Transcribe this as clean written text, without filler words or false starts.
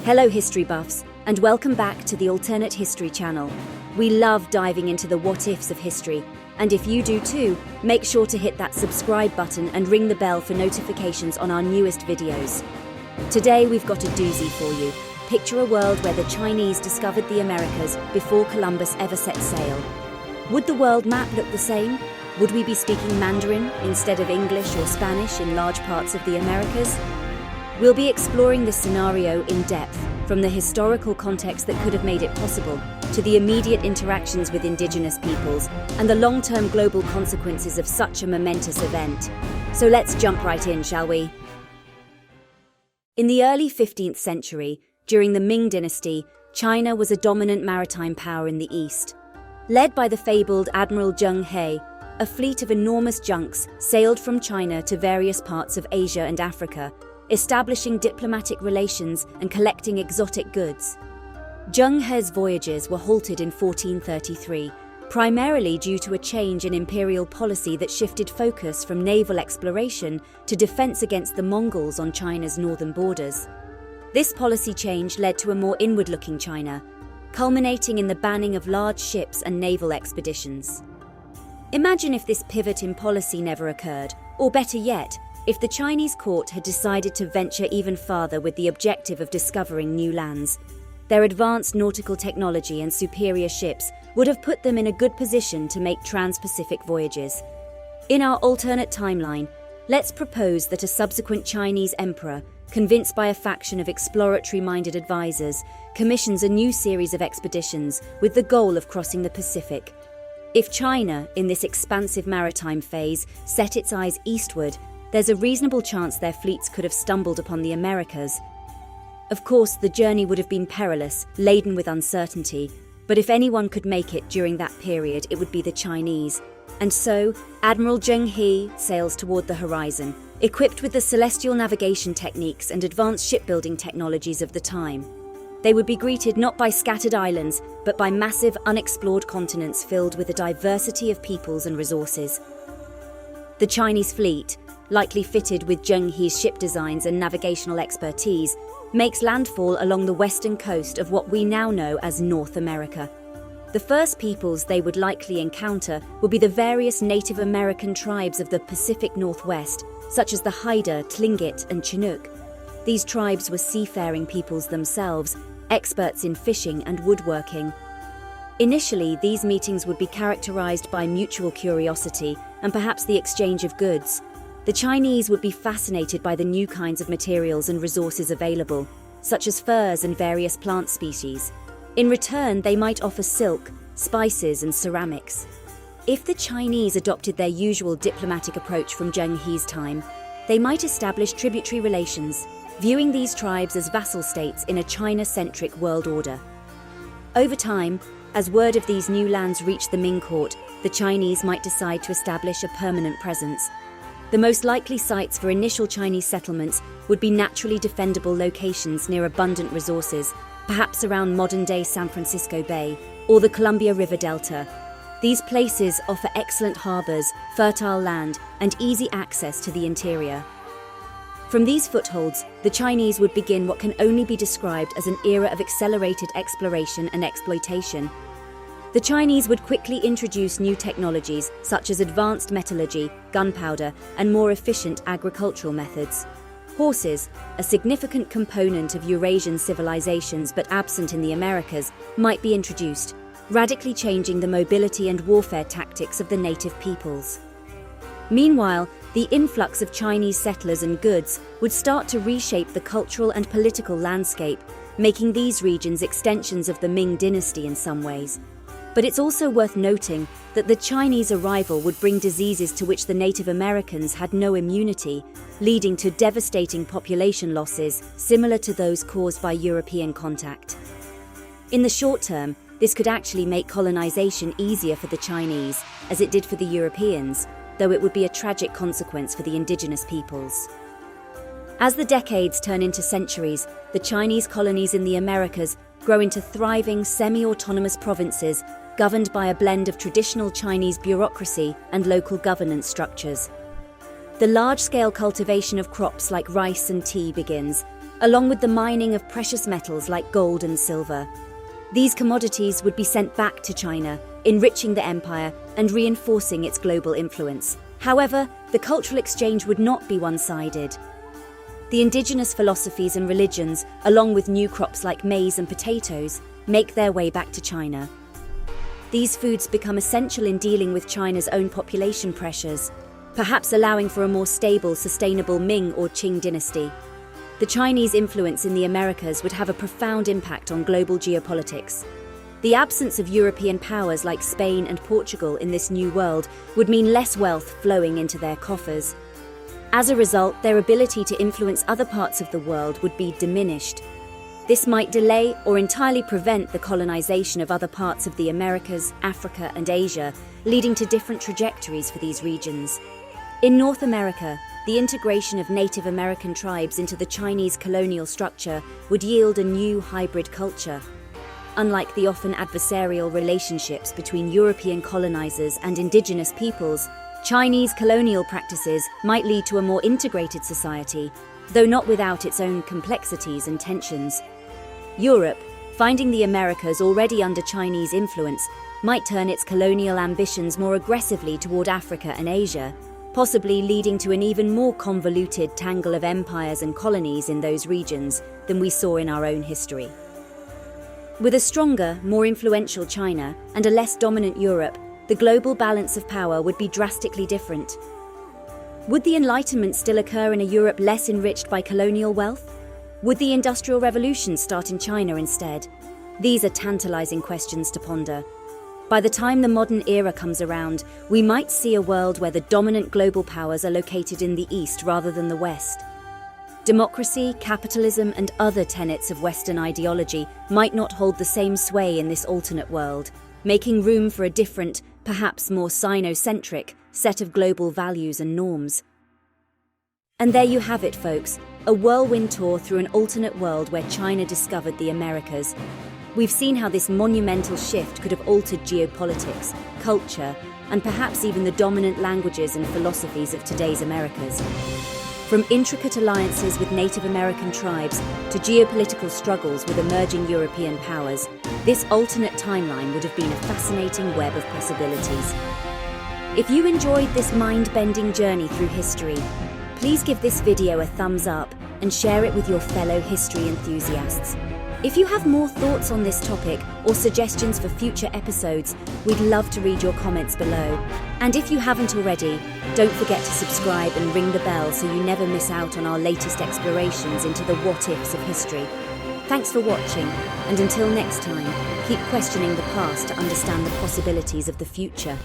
Hello history buffs, and welcome back to the Alternate History channel. We love diving into the what-ifs of history, and if you do too, make sure to hit that subscribe button and ring the bell for notifications on our newest videos. Today we've got a doozy for you. Picture a world where the Chinese discovered the Americas before Columbus ever set sail. Would the world map look the same? Would we be speaking Mandarin instead of English or Spanish in large parts of the Americas? We'll be exploring this scenario in depth, from the historical context that could have made it possible, to the immediate interactions with indigenous peoples, and the long-term global consequences of such a momentous event. So let's jump right in, shall we? In the early 15th century, during the Ming dynasty, China was a dominant maritime power in the east. Led by the fabled Admiral Zheng He, a fleet of enormous junks sailed from China to various parts of Asia and Africa, establishing diplomatic relations and collecting exotic goods. Zheng He's voyages were halted in 1433, primarily due to a change in imperial policy that shifted focus from naval exploration to defense against the Mongols on China's northern borders. This policy change led to a more inward-looking China, culminating in the banning of large ships and naval expeditions. Imagine if this pivot in policy never occurred, or better yet, if the Chinese court had decided to venture even farther with the objective of discovering new lands. Their advanced nautical technology and superior ships would have put them in a good position to make trans-Pacific voyages. In our alternate timeline, let's propose that a subsequent Chinese emperor, convinced by a faction of exploratory-minded advisors, commissions a new series of expeditions with the goal of crossing the Pacific. If China, in this expansive maritime phase, set its eyes eastward, there's a reasonable chance their fleets could have stumbled upon the Americas. Of course, the journey would have been perilous, laden with uncertainty, but if anyone could make it during that period, it would be the Chinese. And so, Admiral Zheng He sails toward the horizon, equipped with the celestial navigation techniques and advanced shipbuilding technologies of the time. They would be greeted not by scattered islands, but by massive, unexplored continents filled with a diversity of peoples and resources. The Chinese fleet, likely fitted with Zheng He's ship designs and navigational expertise, makes landfall along the western coast of what we now know as North America. The first peoples they would likely encounter would be the various Native American tribes of the Pacific Northwest, such as the Haida, Tlingit, and Chinook. These tribes were seafaring peoples themselves, experts in fishing and woodworking. Initially, these meetings would be characterized by mutual curiosity and perhaps the exchange of goods. The Chinese would be fascinated by the new kinds of materials and resources available, such as furs and various plant species. In return, they might offer silk, spices, and ceramics. If the Chinese adopted their usual diplomatic approach from Zheng He's time, they might establish tributary relations, viewing these tribes as vassal states in a China-centric world order. Over time, as word of these new lands reached the Ming court, the Chinese might decide to establish a permanent presence. The most likely sites for initial Chinese settlements would be naturally defendable locations near abundant resources, perhaps around modern-day San Francisco Bay or the Columbia River Delta. These places offer excellent harbors, fertile land, and easy access to the interior. From these footholds, the Chinese would begin what can only be described as an era of accelerated exploration and exploitation. The Chinese would quickly introduce new technologies such as advanced metallurgy, gunpowder, and more efficient agricultural methods. Horses, a significant component of Eurasian civilizations but absent in the Americas, might be introduced, radically changing the mobility and warfare tactics of the native peoples. Meanwhile, the influx of Chinese settlers and goods would start to reshape the cultural and political landscape, making these regions extensions of the Ming dynasty in some ways. But it's also worth noting that the Chinese arrival would bring diseases to which the Native Americans had no immunity, leading to devastating population losses similar to those caused by European contact. In the short term, this could actually make colonization easier for the Chinese, as it did for the Europeans, though it would be a tragic consequence for the indigenous peoples. As the decades turn into centuries, the Chinese colonies in the Americas grow into thriving, semi-autonomous provinces governed by a blend of traditional Chinese bureaucracy and local governance structures. The large-scale cultivation of crops like rice and tea begins, along with the mining of precious metals like gold and silver. These commodities would be sent back to China, enriching the empire and reinforcing its global influence. However, the cultural exchange would not be one-sided. The indigenous philosophies and religions, along with new crops like maize and potatoes, make their way back to China. These foods become essential in dealing with China's own population pressures, perhaps allowing for a more stable, sustainable Ming or Qing dynasty. The Chinese influence in the Americas would have a profound impact on global geopolitics. The absence of European powers like Spain and Portugal in this new world would mean less wealth flowing into their coffers. As a result, their ability to influence other parts of the world would be diminished. This might delay or entirely prevent the colonization of other parts of the Americas, Africa, and Asia, leading to different trajectories for these regions. In North America, the integration of Native American tribes into the Chinese colonial structure would yield a new hybrid culture. Unlike the often adversarial relationships between European colonizers and indigenous peoples, Chinese colonial practices might lead to a more integrated society, though not without its own complexities and tensions. Europe, finding the Americas already under Chinese influence, might turn its colonial ambitions more aggressively toward Africa and Asia, possibly leading to an even more convoluted tangle of empires and colonies in those regions than we saw in our own history. With a stronger, more influential China and a less dominant Europe, the global balance of power would be drastically different. Would the Enlightenment still occur in a Europe less enriched by colonial wealth? Would the Industrial Revolution start in China instead? These are tantalizing questions to ponder. By the time the modern era comes around, we might see a world where the dominant global powers are located in the East rather than the West. Democracy, capitalism, and other tenets of Western ideology might not hold the same sway in this alternate world, making room for a different, perhaps more Sino-centric, set of global values and norms. And there you have it, folks, a whirlwind tour through an alternate world where China discovered the Americas. We've seen how this monumental shift could have altered geopolitics, culture, and perhaps even the dominant languages and philosophies of today's Americas. From intricate alliances with Native American tribes to geopolitical struggles with emerging European powers, this alternate timeline would have been a fascinating web of possibilities. If you enjoyed this mind-bending journey through history, please give this video a thumbs up and share it with your fellow history enthusiasts. If you have more thoughts on this topic or suggestions for future episodes, we'd love to read your comments below. And if you haven't already, don't forget to subscribe and ring the bell so you never miss out on our latest explorations into the what-ifs of history. Thanks for watching, and until next time, keep questioning the past to understand the possibilities of the future.